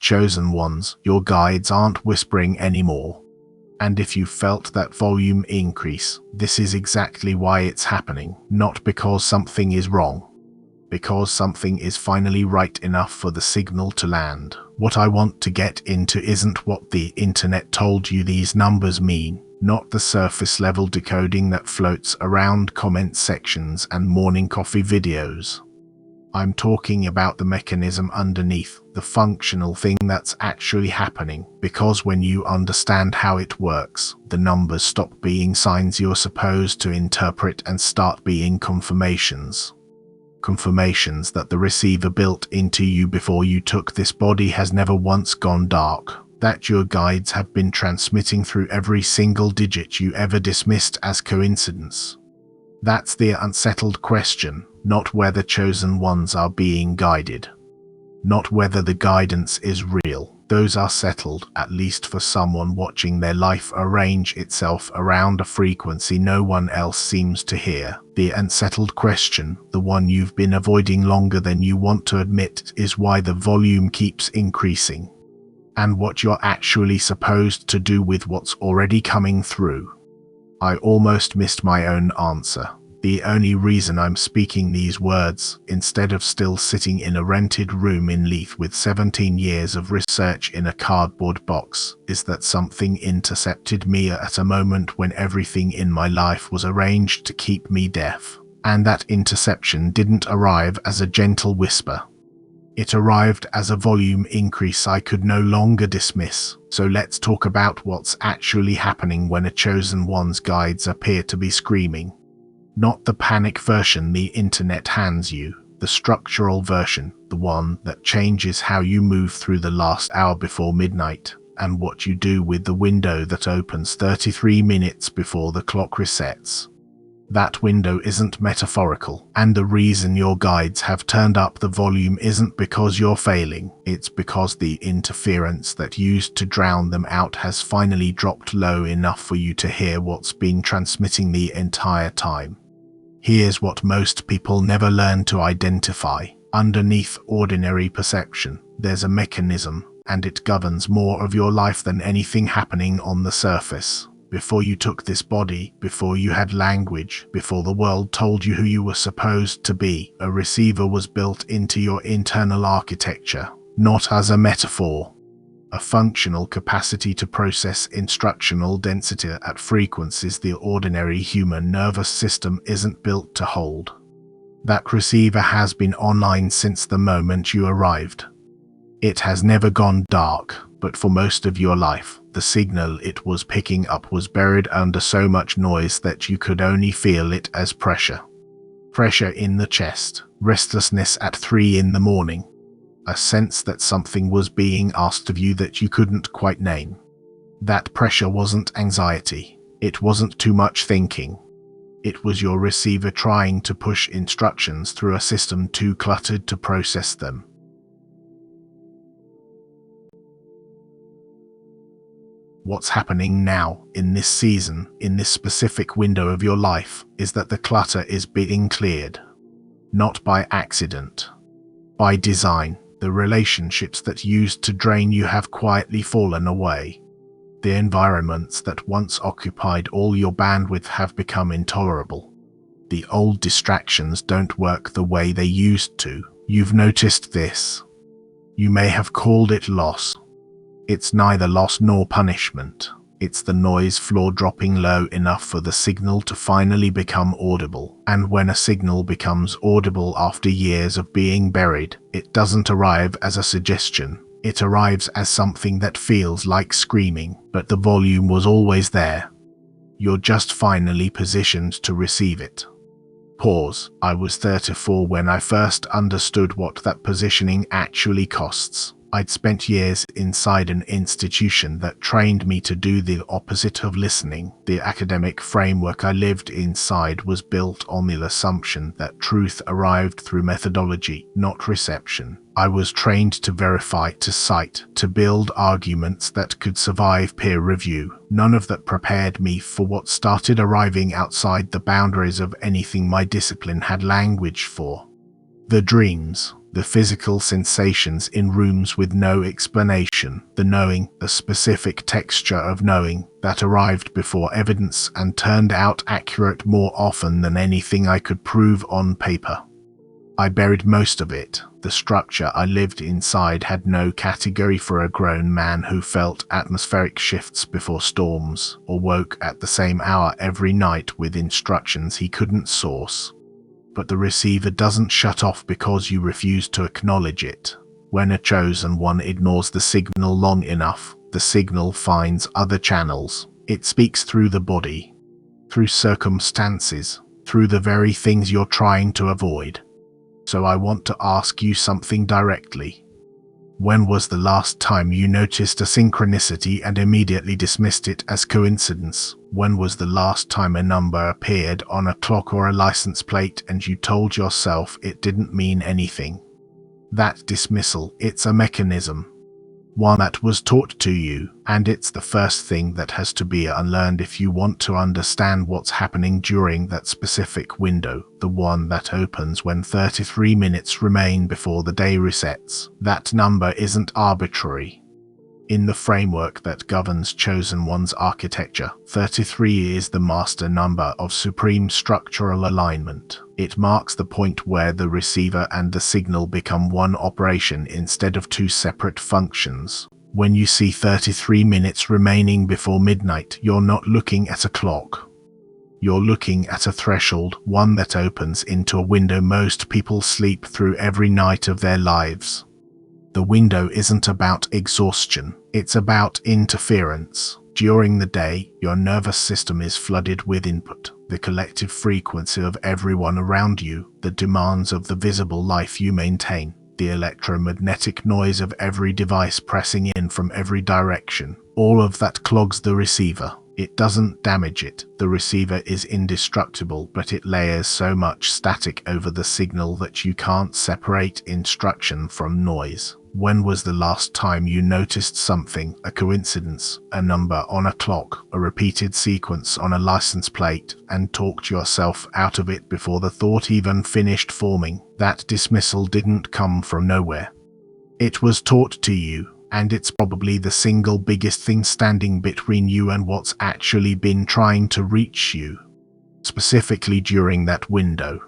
Chosen ones, your guides aren't whispering anymore. And if you felt that volume increase, this is exactly why it's happening, not because something is wrong. Because something is finally right enough for the signal to land. What I want to get into isn't what the internet told you these numbers mean, not the surface level decoding that floats around comment sections and morning coffee videos. I'm talking about the mechanism underneath, the functional thing that's actually happening, because when you understand how it works, the numbers stop being signs you're supposed to interpret and start being confirmations. Confirmations that the receiver built into you before you took this body has never once gone dark, that your guides have been transmitting through every single digit you ever dismissed as coincidence. That's the unsettled question, not whether chosen ones are being guided. Not whether the guidance is real. Those are settled, at least for someone watching their life arrange itself around a frequency no one else seems to hear. The unsettled question, the one you've been avoiding longer than you want to admit, is why the volume keeps increasing. And what you're actually supposed to do with what's already coming through. I almost missed my own answer. The only reason I'm speaking these words, instead of still sitting in a rented room in Leith with 17 years of research in a cardboard box, is that something intercepted me at a moment when everything in my life was arranged to keep me deaf. And that interception didn't arrive as a gentle whisper. It arrived as a volume increase I could no longer dismiss. So let's talk about what's actually happening when a chosen one's guides appear to be screaming. Not the panic version the internet hands you, the structural version, the one that changes how you move through the last hour before midnight, and what you do with the window that opens 33 minutes before the clock resets. That window isn't metaphorical, and the reason your guides have turned up the volume isn't because you're failing, it's because the interference that used to drown them out has finally dropped low enough for you to hear what's been transmitting the entire time. Here's what most people never learn to identify. Underneath ordinary perception, there's a mechanism, and it governs more of your life than anything happening on the surface. Before you took this body, before you had language, before the world told you who you were supposed to be, a receiver was built into your internal architecture, not as a metaphor. A functional capacity to process instructional density at frequencies the ordinary human nervous system isn't built to hold. That receiver has been online since the moment you arrived. It has never gone dark, but for most of your life, the signal it was picking up was buried under so much noise that you could only feel it as pressure. Pressure in the chest, restlessness at 3 in the morning. A sense that something was being asked of you that you couldn't quite name. That pressure wasn't anxiety. It wasn't too much thinking. It was your receiver trying to push instructions through a system too cluttered to process them. What's happening now, in this season, in this specific window of your life, is that the clutter is being cleared. Not by accident. By design. The relationships that used to drain you have quietly fallen away. The environments that once occupied all your bandwidth have become intolerable. The old distractions don't work the way they used to. You've noticed this. You may have called it loss. It's neither loss nor punishment. It's the noise floor dropping low enough for the signal to finally become audible. And when a signal becomes audible after years of being buried, it doesn't arrive as a suggestion. It arrives as something that feels like screaming, but the volume was always there. You're just finally positioned to receive it. Pause. I was 34 when I first understood what that positioning actually costs. I'd spent years inside an institution that trained me to do the opposite of listening. The academic framework I lived inside was built on the assumption that truth arrived through methodology, not reception. I was trained to verify, to cite, to build arguments that could survive peer review. None of that prepared me for what started arriving outside the boundaries of anything my discipline had language for. The dreams. The physical sensations in rooms with no explanation, the knowing, the specific texture of knowing that arrived before evidence and turned out accurate more often than anything I could prove on paper. I buried most of it. The structure I lived inside had no category for a grown man who felt atmospheric shifts before storms, or woke at the same hour every night with instructions he couldn't source. But the receiver doesn't shut off because you refuse to acknowledge it. When a chosen one ignores the signal long enough, the signal finds other channels. It speaks through the body, through circumstances, through the very things you're trying to avoid. So I want to ask you something directly. When was the last time you noticed a synchronicity and immediately dismissed it as coincidence? When was the last time a number appeared on a clock or a license plate and you told yourself it didn't mean anything? That dismissal, it's a mechanism. One that was taught to you, and it's the first thing that has to be unlearned if you want to understand what's happening during that specific window, the one that opens when 33 minutes remain before the day resets. That number isn't arbitrary. In the framework that governs Chosen One's architecture, 33 is the master number of supreme structural alignment. It marks the point where the receiver and the signal become one operation instead of two separate functions. When you see 33 minutes remaining before midnight, you're not looking at a clock. You're looking at a threshold, one that opens into a window most people sleep through every night of their lives. The window isn't about exhaustion, it's about interference. During the day, your nervous system is flooded with input, the collective frequency of everyone around you, the demands of the visible life you maintain, the electromagnetic noise of every device pressing in from every direction. All of that clogs the receiver. It doesn't damage it. The receiver is indestructible, but it layers so much static over the signal that you can't separate instruction from noise. When was the last time you noticed something, a coincidence, a number on a clock, a repeated sequence on a license plate, and talked yourself out of it before the thought even finished forming? That dismissal didn't come from nowhere. It was taught to you, and it's probably the single biggest thing standing between you and what's actually been trying to reach you, specifically during that window.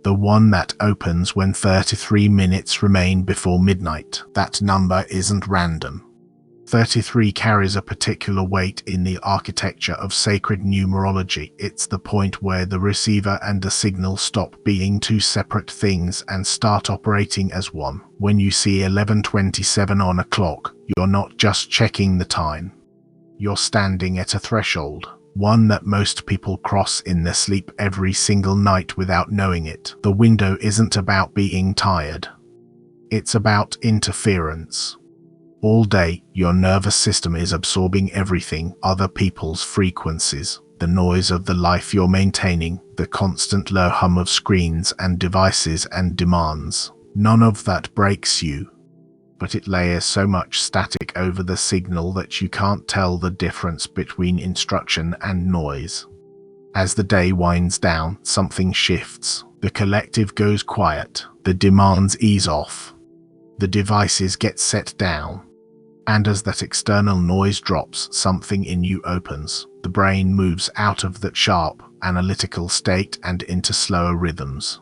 The one that opens when 33 minutes remain before midnight. That number isn't random. 33 carries a particular weight in the architecture of sacred numerology. It's the point where the receiver and the signal stop being two separate things and start operating as one. When you see 11:27 on a clock, you're not just checking the time. You're standing at a threshold. One that most people cross in their sleep every single night without knowing it. The window isn't about being tired. It's about interference. All day, your nervous system is absorbing everything, other people's frequencies, the noise of the life you're maintaining, the constant low hum of screens and devices and demands. None of that breaks you, but it layers so much static over the signal that you can't tell the difference between instruction and noise. As the day winds down, something shifts. The collective goes quiet. The demands ease off. The devices get set down. And as that external noise drops, something in you opens. The brain moves out of that sharp, analytical state and into slower rhythms.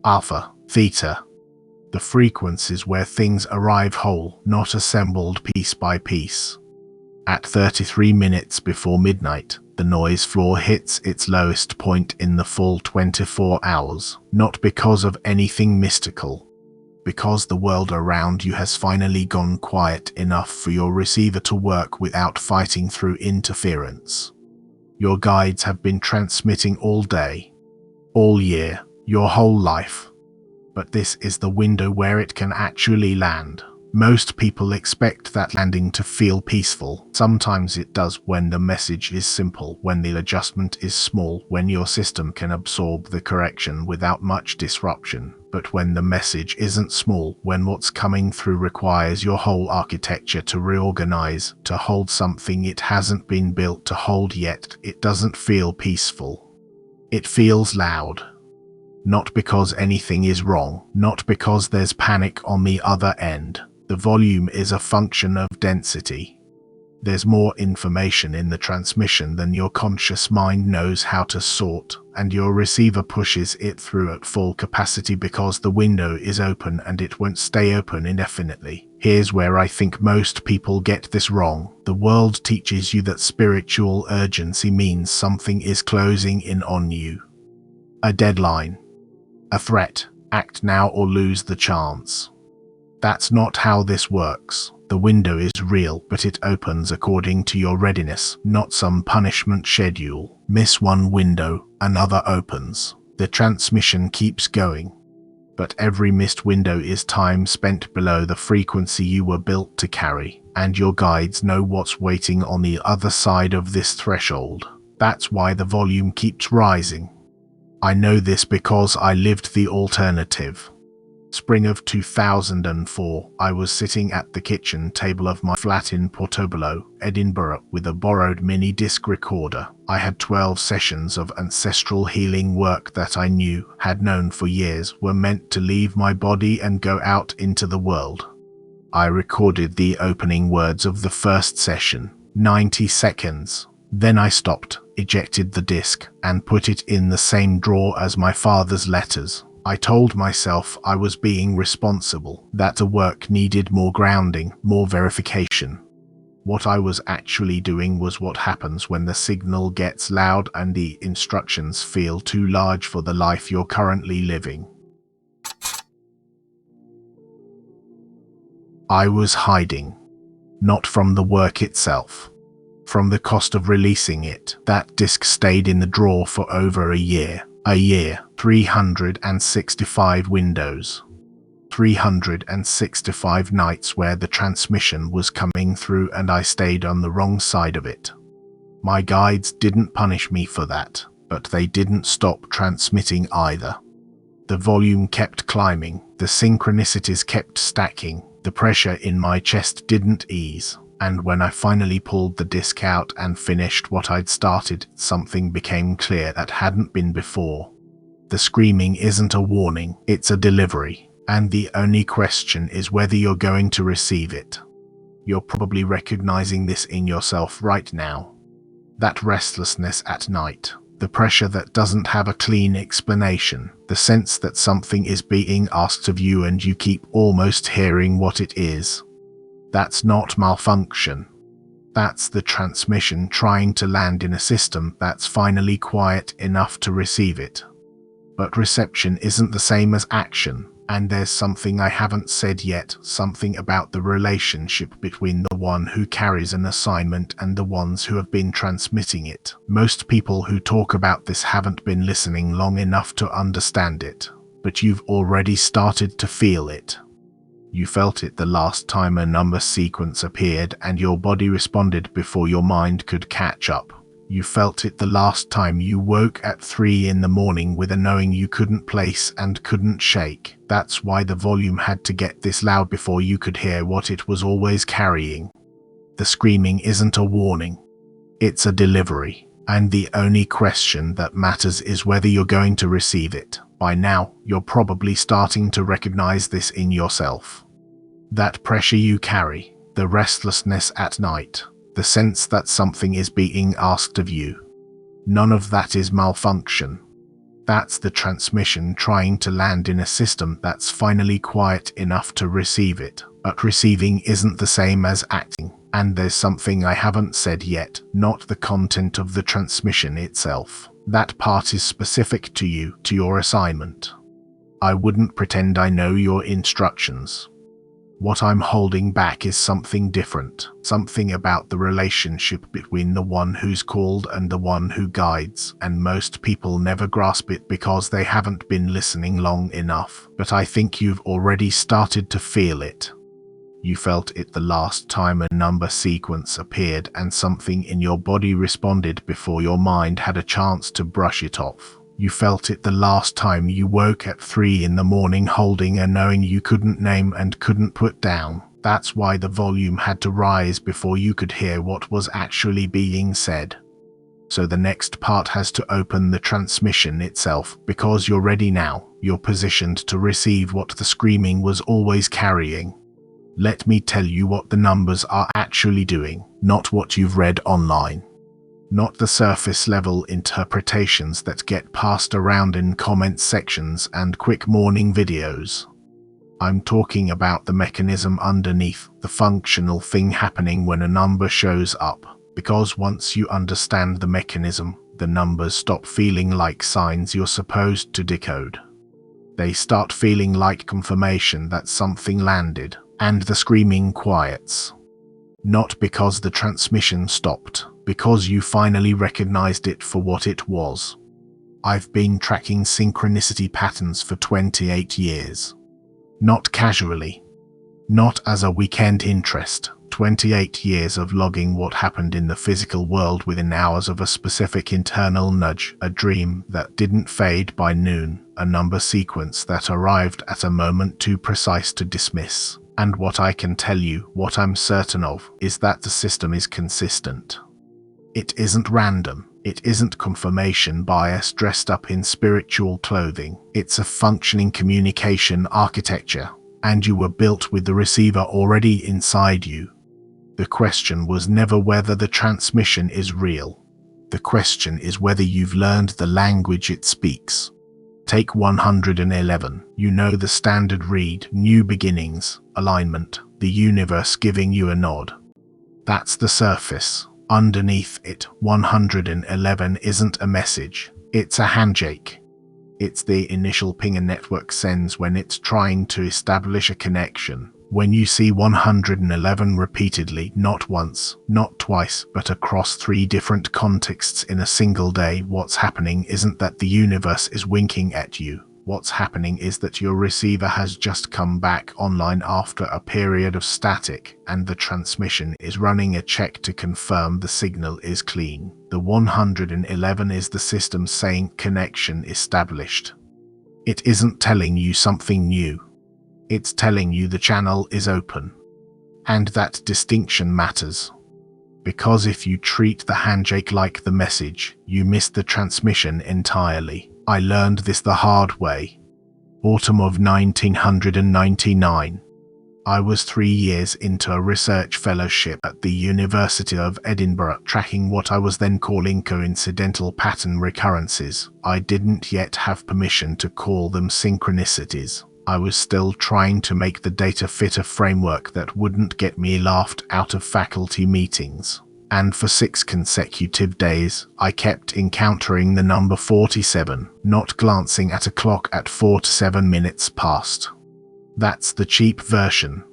Alpha, theta. The frequencies where things arrive whole, not assembled piece by piece. At 33 minutes before midnight, the noise floor hits its lowest point in the full 24 hours, not because of anything mystical, because the world around you has finally gone quiet enough for your receiver to work without fighting through interference. Your guides have been transmitting all day, all year, your whole life. But this is the window where it can actually land. Most people expect that landing to feel peaceful. Sometimes it does when the message is simple, when the adjustment is small, when your system can absorb the correction without much disruption. But when the message isn't small, when what's coming through requires your whole architecture to reorganize, to hold something it hasn't been built to hold yet, it doesn't feel peaceful. It feels loud. Not because anything is wrong, not because there's panic on the other end. The volume is a function of density. There's more information in the transmission than your conscious mind knows how to sort, and your receiver pushes it through at full capacity because the window is open and it won't stay open indefinitely. Here's where I think most people get this wrong. The world teaches you that spiritual urgency means something is closing in on you. A deadline. A threat. Act now or lose the chance. That's not how this works. The window is real, but it opens according to your readiness, not some punishment schedule. Miss one window, another opens. The transmission keeps going. But every missed window is time spent below the frequency you were built to carry, and your guides know what's waiting on the other side of this threshold. That's why the volume keeps rising. I know this because I lived the alternative. Spring of 2004, I was sitting at the kitchen table of my flat in Portobello, Edinburgh, with a borrowed mini-disc recorder. I had 12 sessions of ancestral healing work that I had known for years, were meant to leave my body and go out into the world. I recorded the opening words of the first session, 90 seconds. Then I stopped, ejected the disc, and put it in the same drawer as my father's letters. I told myself I was being responsible, that the work needed more grounding, more verification. What I was actually doing was what happens when the signal gets loud and the instructions feel too large for the life you're currently living. I was hiding. Not from the work itself. From the cost of releasing it. That disc stayed in the drawer for over a year. 365 windows. 365 nights where the transmission was coming through and I stayed on the wrong side of it. My guides didn't punish me for that, but they didn't stop transmitting either. The volume kept climbing, the synchronicities kept stacking, the pressure in my chest didn't ease. And when I finally pulled the disc out and finished what I'd started, something became clear that hadn't been before. The screaming isn't a warning, it's a delivery, and the only question is whether you're going to receive it. You're probably recognizing this in yourself right now. That restlessness at night, the pressure that doesn't have a clean explanation, the sense that something is being asked of you and you keep almost hearing what it is. That's not malfunction. That's the transmission trying to land in a system that's finally quiet enough to receive it. But reception isn't the same as action, and there's something I haven't said yet, something about the relationship between the one who carries an assignment and the ones who have been transmitting it. Most people who talk about this haven't been listening long enough to understand it, but you've already started to feel it. You felt it the last time a number sequence appeared and your body responded before your mind could catch up. You felt it the last time you woke at 3 in the morning with a knowing you couldn't place and couldn't shake. That's why the volume had to get this loud before you could hear what it was always carrying. The screaming isn't a warning. It's a delivery. And the only question that matters is whether you're going to receive it. By now, you're probably starting to recognize this in yourself. That pressure you carry, the restlessness at night, the sense that something is being asked of you. None of that is malfunction. That's the transmission trying to land in a system that's finally quiet enough to receive it. But receiving isn't the same as acting. And there's something I haven't said yet, not the content of the transmission itself. That part is specific to you, to your assignment. I wouldn't pretend I know your instructions. What I'm holding back is something different, something about the relationship between the one who's called and the one who guides, and most people never grasp it because they haven't been listening long enough, but I think you've already started to feel it. You felt it the last time a number sequence appeared and something in your body responded before your mind had a chance to brush it off. You felt it the last time you woke at 3 in the morning holding a knowing you couldn't name and couldn't put down. That's why the volume had to rise before you could hear what was actually being said. So the next part has to open the transmission itself, because you're ready now. You're positioned to receive what the screaming was always carrying. Let me tell you what the numbers are actually doing, not what you've read online. Not the surface level interpretations that get passed around in comment sections and quick morning videos. I'm talking about the mechanism underneath, the functional thing happening when a number shows up. Because once you understand the mechanism, the numbers stop feeling like signs you're supposed to decode. They start feeling like confirmation that something landed, and the screaming quiets. Not because the transmission stopped, because you finally recognized it for what it was. I've been tracking synchronicity patterns for 28 years. Not casually. Not as a weekend interest. 28 years of logging what happened in the physical world within hours of a specific internal nudge, a dream that didn't fade by noon, a number sequence that arrived at a moment too precise to dismiss. And what I can tell you, what I'm certain of, is that the system is consistent. It isn't random. It isn't confirmation bias dressed up in spiritual clothing. It's a functioning communication architecture, and you were built with the receiver already inside you. The question was never whether the transmission is real. The question is whether you've learned the language it speaks. Take 111. You know the standard read, new beginnings, alignment, the universe giving you a nod. That's the surface. Underneath it, 111 isn't a message. It's a handshake. It's the initial ping a network sends when it's trying to establish a connection. When you see 111 repeatedly, not once, not twice, but across 3 different contexts in a single day, what's happening isn't that the universe is winking at you. What's happening is that your receiver has just come back online after a period of static, and the transmission is running a check to confirm the signal is clean. The 111 is the system saying connection established. It isn't telling you something new. It's telling you the channel is open. And that distinction matters. Because if you treat the handshake like the message, you miss the transmission entirely. I learned this the hard way. Autumn of 1999. I was 3 years into a research fellowship at the University of Edinburgh, tracking what I was then calling coincidental pattern recurrences. I didn't yet have permission to call them synchronicities. I was still trying to make the data fit a framework that wouldn't get me laughed out of faculty meetings. And for 6 consecutive days, I kept encountering the number 47, not glancing at a clock at 4 to 7 minutes past. That's the cheap version.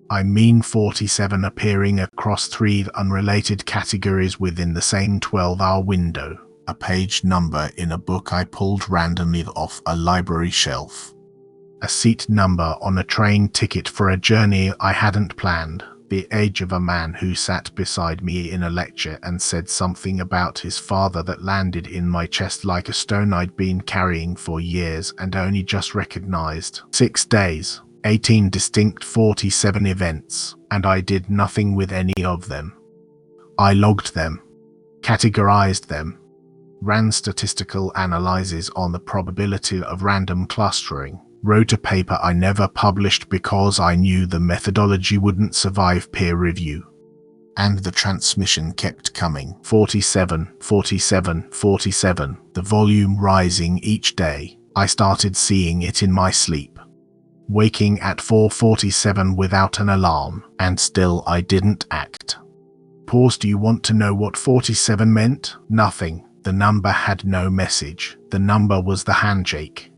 I mean 47 appearing across 3 unrelated categories within the same 12-hour window. A page number in a book I pulled randomly off a library shelf. A seat number on a train ticket for a journey I hadn't planned. The age of a man who sat beside me in a lecture and said something about his father that landed in my chest like a stone I'd been carrying for years and only just recognized. 6 days, 18 distinct 47 events, and I did nothing with any of them. I logged them, categorized them, ran statistical analyses on the probability of random clustering, wrote a paper I never published because I knew the methodology wouldn't survive peer review. And the transmission kept coming. 47, 47, 47, the volume rising each day. I started seeing it in my sleep. Waking at 4:47 without an alarm, and still I didn't act. Pause. Do you want to know what 47 meant? Nothing. The number had no message. The number was the handshake.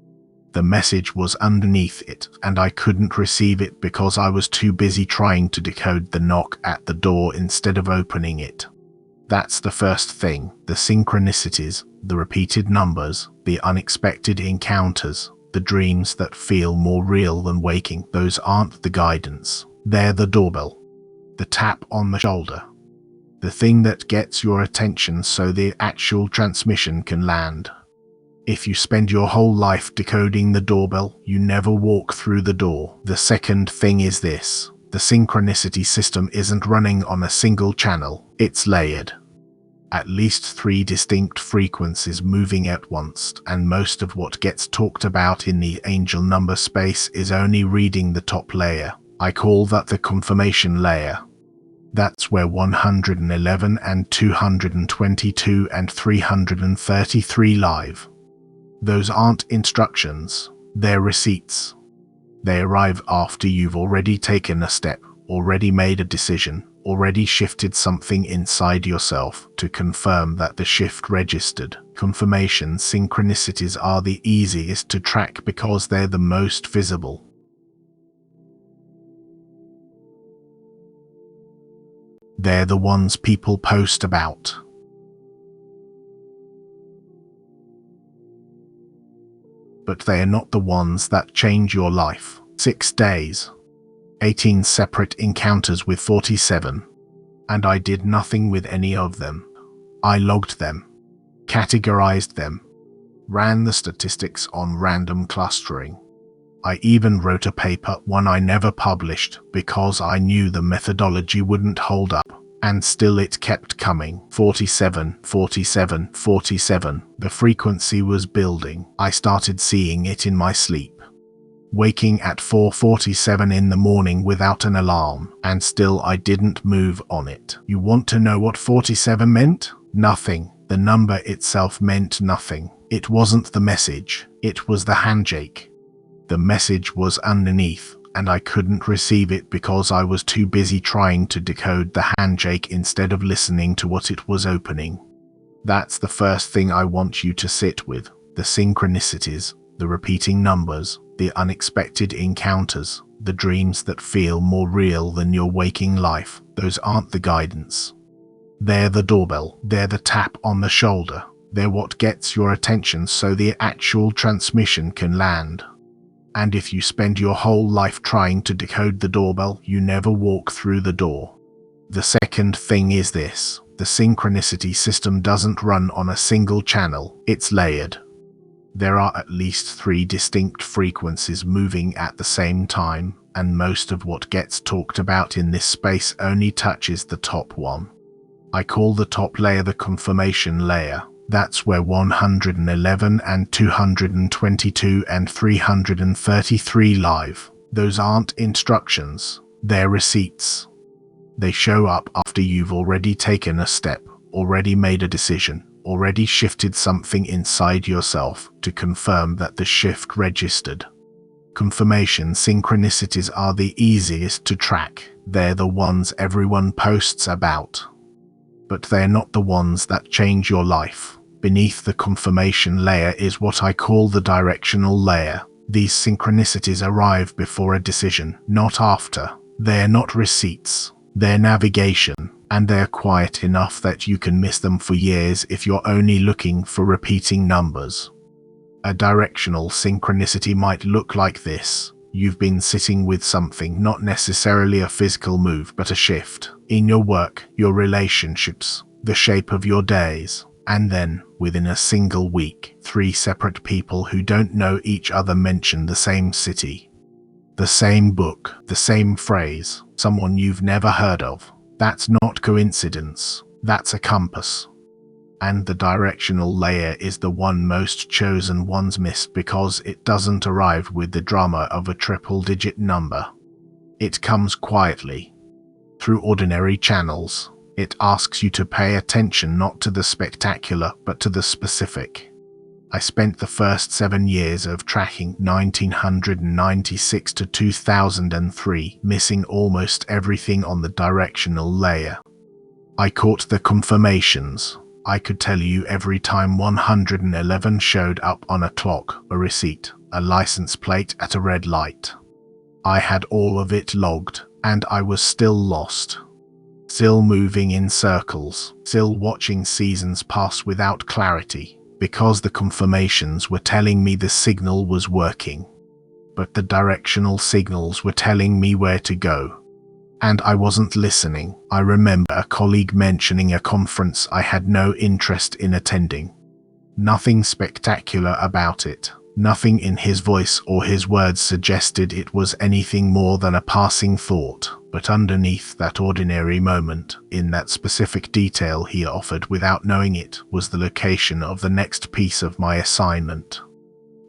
The message was underneath it, and I couldn't receive it because I was too busy trying to decode the knock at the door instead of opening it. That's the first thing. The synchronicities, the repeated numbers, the unexpected encounters, the dreams that feel more real than waking, those aren't the guidance. They're the doorbell. The tap on the shoulder. The thing that gets your attention so the actual transmission can land. If you spend your whole life decoding the doorbell, you never walk through the door. The second thing is this. The synchronicity system isn't running on a single channel. It's layered. At least 3 distinct frequencies moving at once, and most of what gets talked about in the angel number space is only reading the top layer. I call that the confirmation layer. That's where 111 and 222 and 333 live. Those aren't instructions, they're receipts. They arrive after you've already taken a step, already made a decision, already shifted something inside yourself to confirm that the shift registered. Confirmation synchronicities are the easiest to track because they're the most visible. They're the ones people post about. But they are not the ones that change your life. 6 days. 18 separate encounters with 47. And I did nothing with any of them. I logged them. Categorized them. Ran the statistics on random clustering. I even wrote a paper, one I never published, because I knew the methodology wouldn't hold up. And still it kept coming. 47, 47, 47. The frequency was building. I started seeing it in my sleep. Waking at 4:47 in the morning without an alarm, and still I didn't move on it. You want to know what 47 meant? Nothing. The number itself meant nothing. It wasn't the message. It was the handshake. The message was underneath, and I couldn't receive it because I was too busy trying to decode the handshake instead of listening to what it was opening. That's the first thing I want you to sit with. The synchronicities, the repeating numbers, the unexpected encounters, the dreams that feel more real than your waking life. Those aren't the guidance. They're the doorbell. They're the tap on the shoulder. They're what gets your attention so the actual transmission can land. And if you spend your whole life trying to decode the doorbell, you never walk through the door. The second thing is this: the synchronicity system doesn't run on a single channel, it's layered. There are at least 3 distinct frequencies moving at the same time, and most of what gets talked about in this space only touches the top one. I call the top layer the confirmation layer. That's where 111 and 222 and 333 live. Those aren't instructions, they're receipts. They show up after you've already taken a step, already made a decision, already shifted something inside yourself to confirm that the shift registered. Confirmation synchronicities are the easiest to track. They're the ones everyone posts about. But they're not the ones that change your life. Beneath the confirmation layer is what I call the directional layer. These synchronicities arrive before a decision, not after. They're not receipts, they're navigation, and they're quiet enough that you can miss them for years if you're only looking for repeating numbers. A directional synchronicity might look like this. You've been sitting with something, not necessarily a physical move, but a shift. In your work, your relationships, the shape of your days. And then, within a single week, 3 separate people who don't know each other mention the same city, the same book, the same phrase, someone you've never heard of. That's not coincidence, that's a compass. And the directional layer is the one most chosen ones missed because it doesn't arrive with the drama of a triple-digit number. It comes quietly, through ordinary channels. It asks you to pay attention not to the spectacular, but to the specific. I spent the first 7 years of tracking 1996 to 2003, missing almost everything on the directional layer. I caught the confirmations. I could tell you every time 111 showed up on a clock, a receipt, a license plate at a red light. I had all of it logged, and I was still lost. Still moving in circles, still watching seasons pass without clarity, because the confirmations were telling me the signal was working. But the directional signals were telling me where to go. And I wasn't listening. I remember a colleague mentioning a conference I had no interest in attending. Nothing spectacular about it. Nothing in his voice or his words suggested it was anything more than a passing thought. But underneath that ordinary moment, in that specific detail he offered without knowing it, was the location of the next piece of my assignment.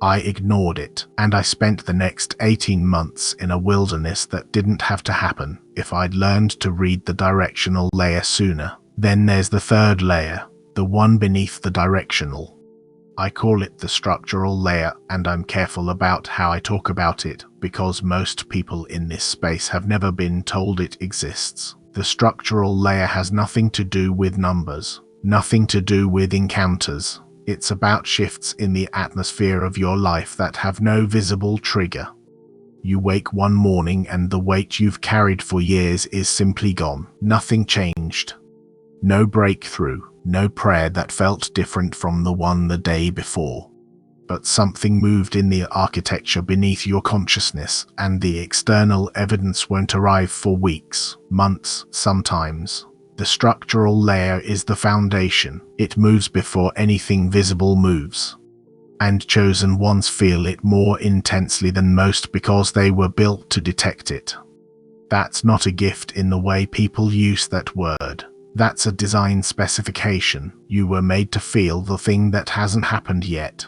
I ignored it, and I spent the next 18 months in a wilderness that didn't have to happen if I'd learned to read the directional layer sooner. Then there's the third layer, the one beneath the directional. I call it the structural layer, and I'm careful about how I talk about it because most people in this space have never been told it exists. The structural layer has nothing to do with numbers, nothing to do with encounters. It's about shifts in the atmosphere of your life that have no visible trigger. You wake one morning and the weight you've carried for years is simply gone. Nothing changed. No breakthrough, no prayer that felt different from the one the day before. But something moved in the architecture beneath your consciousness, and the external evidence won't arrive for weeks, months, sometimes. The structural layer is the foundation. It moves before anything visible moves. And chosen ones feel it more intensely than most because they were built to detect it. That's not a gift in the way people use that word. That's a design specification. You were made to feel the thing that hasn't happened yet.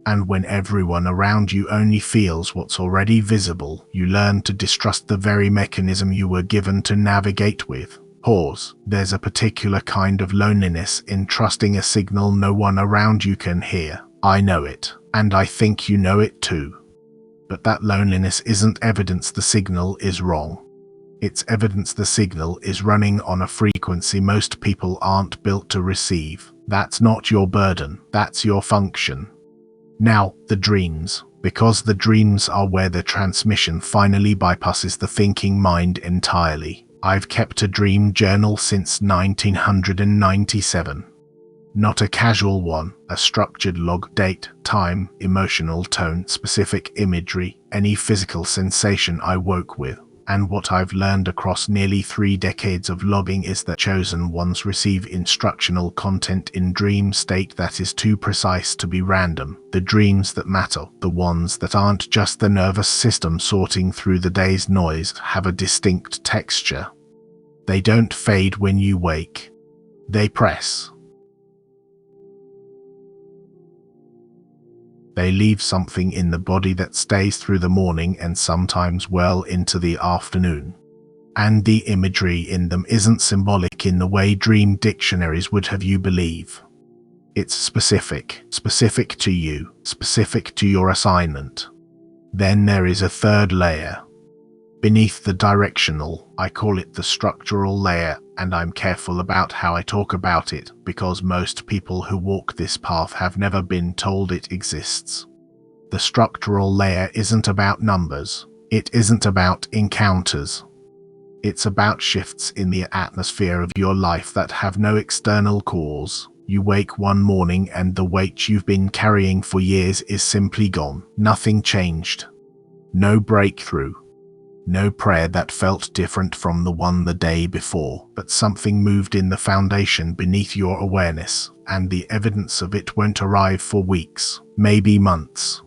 And when everyone around you only feels what's already visible, you learn to distrust the very mechanism you were given to navigate with. Pause. There's a particular kind of loneliness in trusting a signal no one around you can hear. I know it, and I think you know it too. But that loneliness isn't evidence the signal is wrong. It's evidence the signal is running on a frequency most people aren't built to receive. That's not your burden, that's your function. Now, the dreams. Because the dreams are where the transmission finally bypasses the thinking mind entirely. I've kept a dream journal since 1997. Not a casual one, a structured log, date, time, emotional tone, specific imagery, any physical sensation I woke with. And what I've learned across nearly 3 decades of logging is that chosen ones receive instructional content in dream state that is too precise to be random. The dreams that matter, the ones that aren't just the nervous system sorting through the day's noise, have a distinct texture. They don't fade when you wake. They press. They leave something in the body that stays through the morning and sometimes well into the afternoon. And the imagery in them isn't symbolic in the way dream dictionaries would have you believe. It's specific to you, specific to your assignment. Then there is a third layer. Beneath the directional, I call it the structural layer, and I'm careful about how I talk about it because most people who walk this path have never been told it exists. The structural layer isn't about numbers. It isn't about encounters. It's about shifts in the atmosphere of your life that have no external cause. You wake one morning and the weight you've been carrying for years is simply gone. Nothing changed. No breakthrough. No prayer that felt different from the one the day before, but something moved in the foundation beneath your awareness, and the evidence of it won't arrive for weeks, maybe months.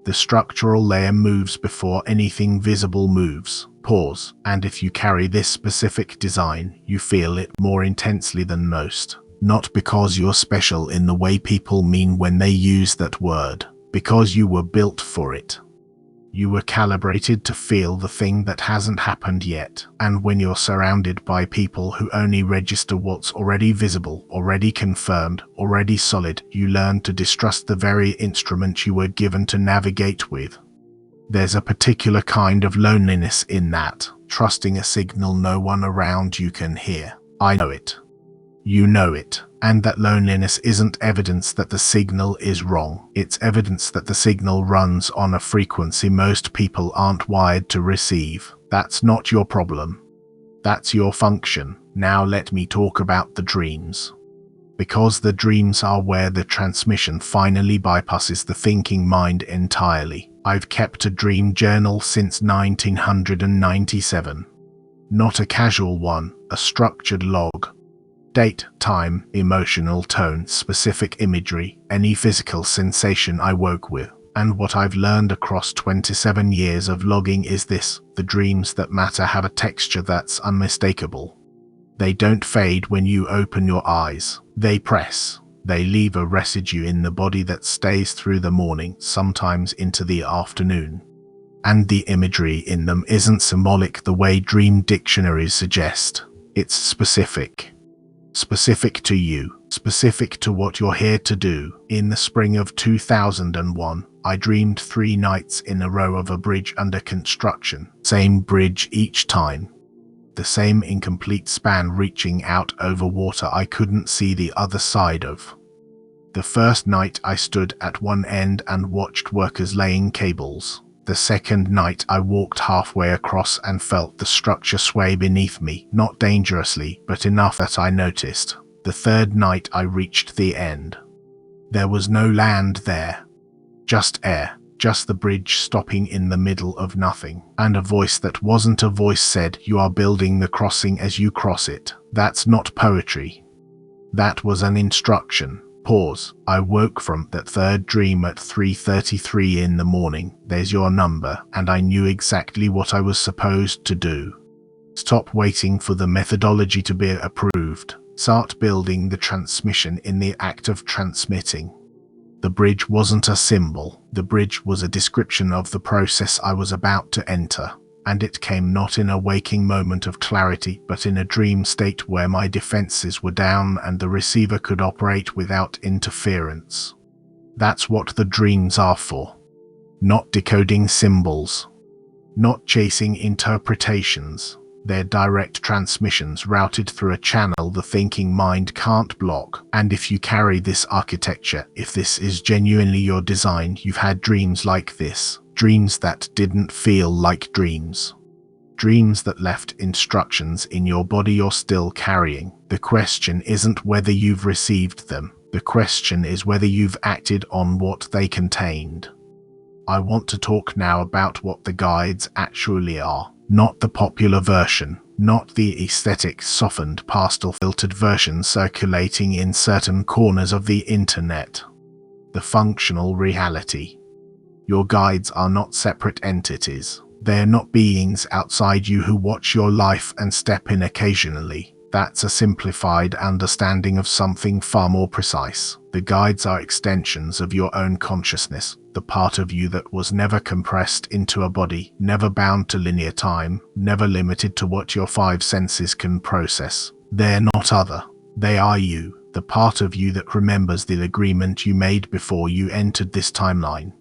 The structural layer moves before anything visible moves. Pause. And if you carry this specific design, you feel it more intensely than most. Not because you're special in the way people mean when they use that word, because you were built for it. You were calibrated to feel the thing that hasn't happened yet, and when you're surrounded by people who only register what's already visible, already confirmed, already solid, you learn to distrust the very instrument you were given to navigate with. There's a particular kind of loneliness in that, trusting a signal no one around you can hear. I know it. You know it. And that loneliness isn't evidence that the signal is wrong. It's evidence that the signal runs on a frequency most people aren't wired to receive. That's not your problem. That's your function. Now let me talk about the dreams. Because the dreams are where the transmission finally bypasses the thinking mind entirely. I've kept a dream journal since 1997. Not a casual one, a structured log. Date, time, emotional tone, specific imagery, any physical sensation I woke with. And what I've learned across 27 years of logging is this: the dreams that matter have a texture that's unmistakable. They don't fade when you open your eyes. They press. They leave a residue in the body that stays through the morning, sometimes into the afternoon. And the imagery in them isn't symbolic the way dream dictionaries suggest. It's specific. Specific to you. Specific to what you're here to do. In the spring of 2001, I dreamed 3 nights in a row of a bridge under construction. Same bridge each time. The same incomplete span reaching out over water I couldn't see the other side of. The first night I stood at one end and watched workers laying cables. The second night I walked halfway across and felt the structure sway beneath me, not dangerously, but enough that I noticed. The third night I reached the end. There was no land there. Just air. Just the bridge stopping in the middle of nothing. And a voice that wasn't a voice said, "You are building the crossing as you cross it." That's not poetry. That was an instruction. Pause. I woke from that third dream at 3:33 in the morning. There's your number, and I knew exactly what I was supposed to do. Stop waiting for the methodology to be approved. Start building the transmission in the act of transmitting. The bridge wasn't a symbol. The bridge was a description of the process I was about to enter. And it came not in a waking moment of clarity, but in a dream state where my defenses were down and the receiver could operate without interference. That's what the dreams are for. Not decoding symbols. Not chasing interpretations. They're direct transmissions routed through a channel the thinking mind can't block. And if you carry this architecture, if this is genuinely your design, you've had dreams like this. Dreams that didn't feel like dreams. Dreams that left instructions in your body you're still carrying. The question isn't whether you've received them. The question is whether you've acted on what they contained. I want to talk now about what the guides actually are. Not the popular version. Not the aesthetic, softened, pastel-filtered version circulating in certain corners of the internet. The functional reality. Your guides are not separate entities. They're not beings outside you who watch your life and step in occasionally. That's a simplified understanding of something far more precise. The guides are extensions of your own consciousness, the part of you that was never compressed into a body, never bound to linear time, never limited to what your 5 senses can process. They're not other. They are you, the part of you that remembers the agreement you made before you entered this timeline.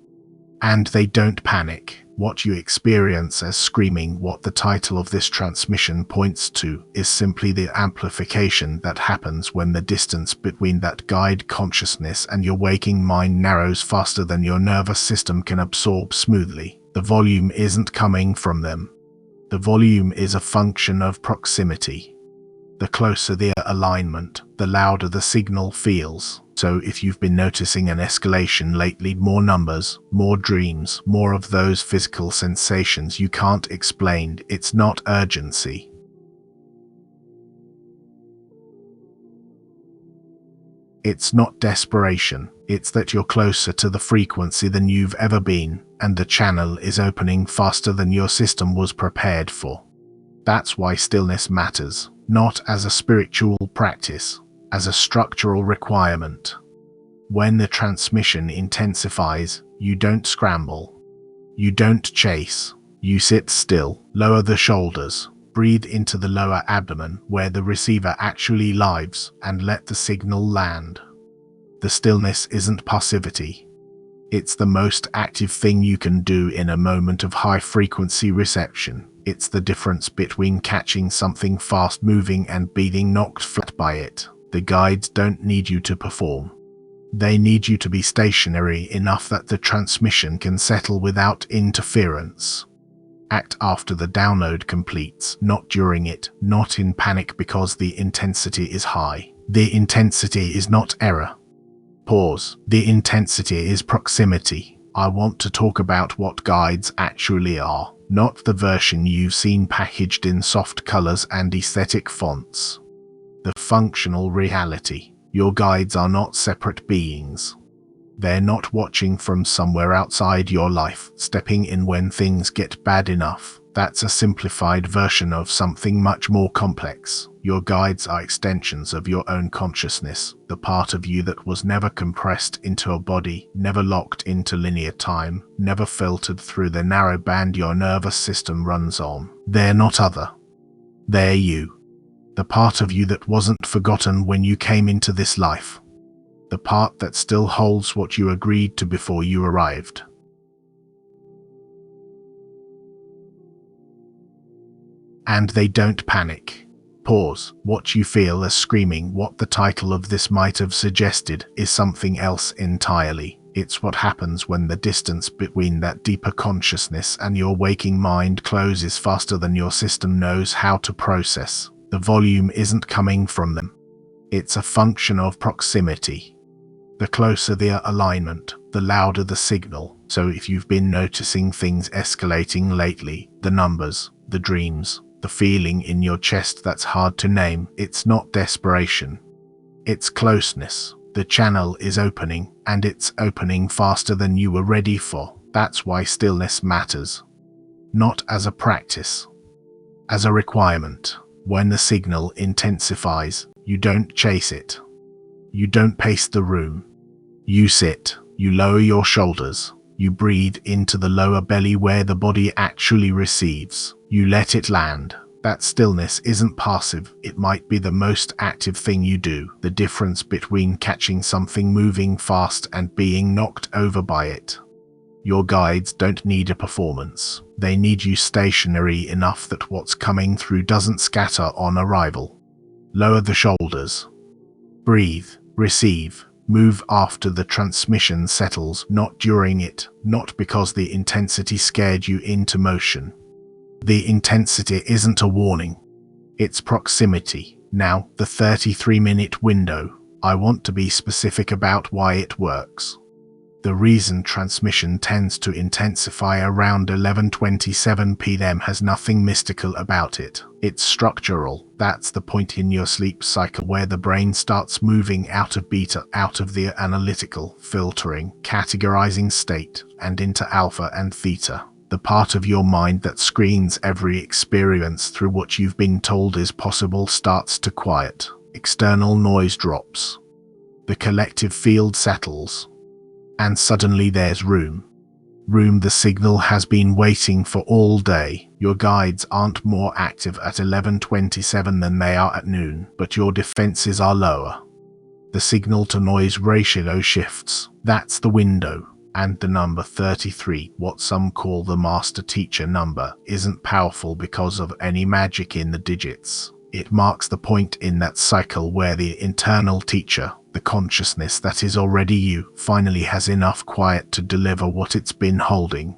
And they don't panic. What you experience as screaming, what the title of this transmission points to, is simply the amplification that happens when the distance between that guide consciousness and your waking mind narrows faster than your nervous system can absorb smoothly. The volume isn't coming from them. The volume is a function of proximity. The closer the alignment, the louder the signal feels. So if you've been noticing an escalation lately, more numbers, more dreams, more of those physical sensations you can't explain, it's not urgency. It's not desperation. It's that you're closer to the frequency than you've ever been, and the channel is opening faster than your system was prepared for. That's why stillness matters, not as a spiritual practice, as a structural requirement. When the transmission intensifies, you don't scramble. You don't chase. You sit still, lower the shoulders, breathe into the lower abdomen where the receiver actually lives, and let the signal land. The stillness isn't passivity. It's the most active thing you can do in a moment of high-frequency reception. It's the difference between catching something fast-moving and being knocked flat by it. The guides don't need you to perform. They need you to be stationary enough that the transmission can settle without interference. Act after the download completes, not during it, not in panic because the intensity is high. The intensity is not error. Pause. The intensity is proximity. I want to talk about what guides actually are, not the version you've seen packaged in soft colors and aesthetic fonts. The functional reality. Your guides are not separate beings. They're not watching from somewhere outside your life, stepping in when things get bad enough. That's a simplified version of something much more complex. Your guides are extensions of your own consciousness, the part of you that was never compressed into a body, never locked into linear time, never filtered through the narrow band your nervous system runs on. They're not other. They're you. The part of you that wasn't forgotten when you came into this life. The part that still holds what you agreed to before you arrived. And they don't panic. Pause. What you feel as screaming, what the title of this might have suggested, is something else entirely. It's what happens when the distance between that deeper consciousness and your waking mind closes faster than your system knows how to process. The volume isn't coming from them. It's a function of proximity. The closer the alignment, the louder the signal. So if you've been noticing things escalating lately, the numbers, the dreams, the feeling in your chest that's hard to name, it's not desperation. It's closeness. The channel is opening, and it's opening faster than you were ready for. That's why stillness matters. Not as a practice, as a requirement. When the signal intensifies, you don't chase it. You don't pace the room. You sit, you lower your shoulders, you breathe into the lower belly where the body actually receives. You let it land. That stillness isn't passive, it might be the most active thing you do. The difference between catching something moving fast and being knocked over by it. Your guides don't need a performance. They need you stationary enough that what's coming through doesn't scatter on arrival. Lower the shoulders. Breathe, receive. Move after the transmission settles, not during it, not because the intensity scared you into motion. The intensity isn't a warning. It's proximity. Now, the 33-minute window. I want to be specific about why it works. The reason transmission tends to intensify around 11:27 p.m. has nothing mystical about it. It's structural. That's the point in your sleep cycle where the brain starts moving out of beta, out of the analytical, filtering, categorizing state, and into alpha and theta. The part of your mind that screens every experience through what you've been told is possible starts to quiet. External noise drops. The collective field settles. And suddenly there's room. Room the signal has been waiting for all day. Your guides aren't more active at 11:27 than they are at noon, but your defenses are lower. The signal-to-noise ratio shifts. That's the window. And the number 33, what some call the master teacher number, isn't powerful because of any magic in the digits. It marks the point in that cycle where the internal teacher, the consciousness that is already you, finally has enough quiet to deliver what it's been holding.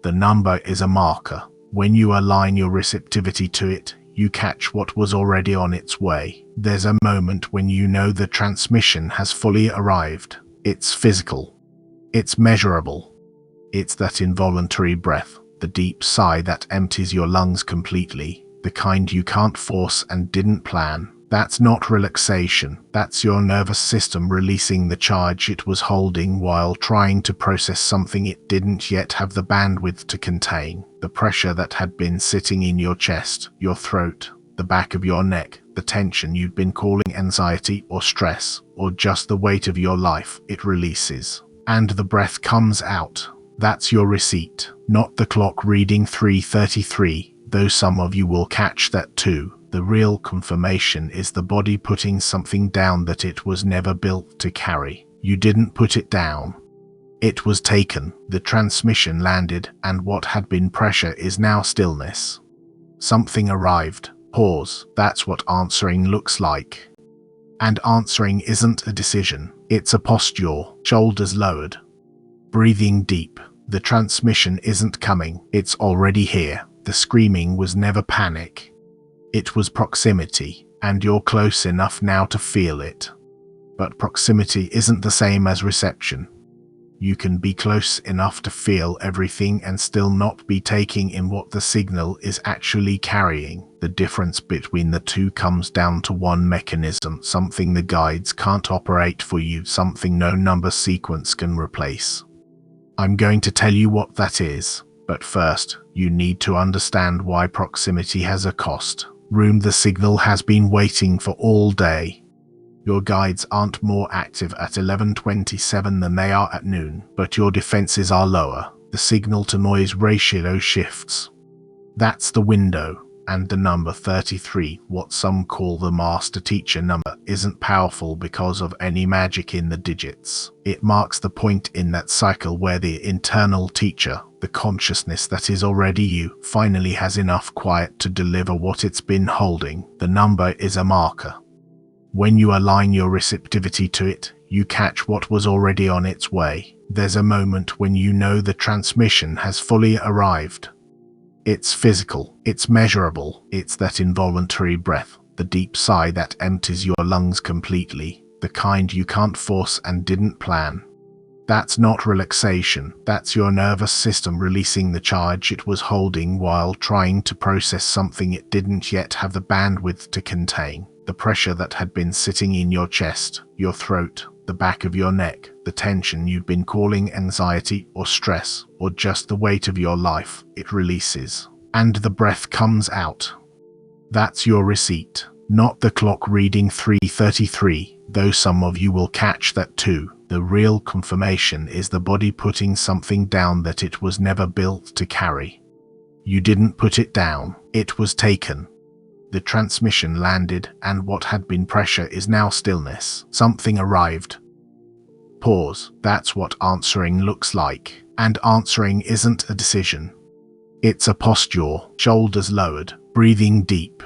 The number is a marker. When you align your receptivity to it, you catch what was already on its way. There's a moment when you know the transmission has fully arrived. It's physical. It's measurable. It's that involuntary breath, the deep sigh that empties your lungs completely, the kind you can't force and didn't plan. That's not relaxation. That's your nervous system releasing the charge it was holding while trying to process something it didn't yet have the bandwidth to contain. The pressure that had been sitting in your chest, your throat, the back of your neck, the tension you'd been calling anxiety or stress, or just the weight of your life, it releases. And the breath comes out. That's your receipt, not the clock reading 3:33, though some of you will catch that too. The real confirmation is the body putting something down that it was never built to carry. You didn't put it down. It was taken. The transmission landed, and what had been pressure is now stillness. Something arrived. Pause. That's what answering looks like. And answering isn't a decision. It's a posture. Shoulders lowered. Breathing deep. The transmission isn't coming. It's already here. The screaming was never panic. It was proximity, and you're close enough now to feel it. But proximity isn't the same as reception. You can be close enough to feel everything and still not be taking in what the signal is actually carrying. The difference between the two comes down to one mechanism, something the guides can't operate for you, something no number sequence can replace. I'm going to tell you what that is, but first, you need to understand why proximity has a cost. The signal has been waiting for all day. Your guides aren't more active at 11:27 than they are at noon, but your defenses are lower. The signal-to-noise ratio shifts. That's the window, and the number 33, what some call the master teacher number, isn't powerful because of any magic in the digits. It marks the point in that cycle where the internal teacher, the consciousness that is already you, finally has enough quiet to deliver what it's been holding. The number is a marker. When you align your receptivity to it, you catch what was already on its way. There's a moment when you know the transmission has fully arrived. It's physical, it's measurable, it's that involuntary breath, the deep sigh that empties your lungs completely, the kind you can't force and didn't plan. That's not relaxation, that's your nervous system releasing the charge it was holding while trying to process something it didn't yet have the bandwidth to contain. The pressure that had been sitting in your chest, your throat, the back of your neck, the tension you've been calling anxiety or stress, or just the weight of your life, it releases. And the breath comes out. That's your receipt, not the clock reading 3:33, though some of you will catch that too. The real confirmation is the body putting something down that it was never built to carry. You didn't put it down, it was taken. The transmission landed, and what had been pressure is now stillness. Something arrived. Pause. That's what answering looks like. And answering isn't a decision. It's a posture, shoulders lowered, breathing deep.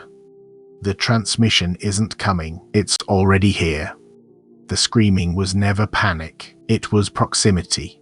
The transmission isn't coming, it's already here. The screaming was never panic, it was proximity.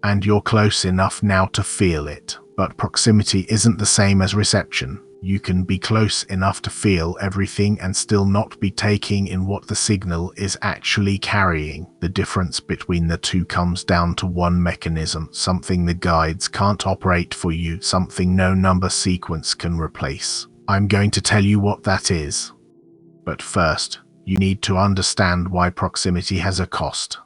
And you're close enough now to feel it. But proximity isn't the same as reception. You can be close enough to feel everything and still not be taking in what the signal is actually carrying. The difference between the two comes down to one mechanism, something the guides can't operate for you, something no number sequence can replace. I'm going to tell you what that is. But first, you need to understand why proximity has a cost.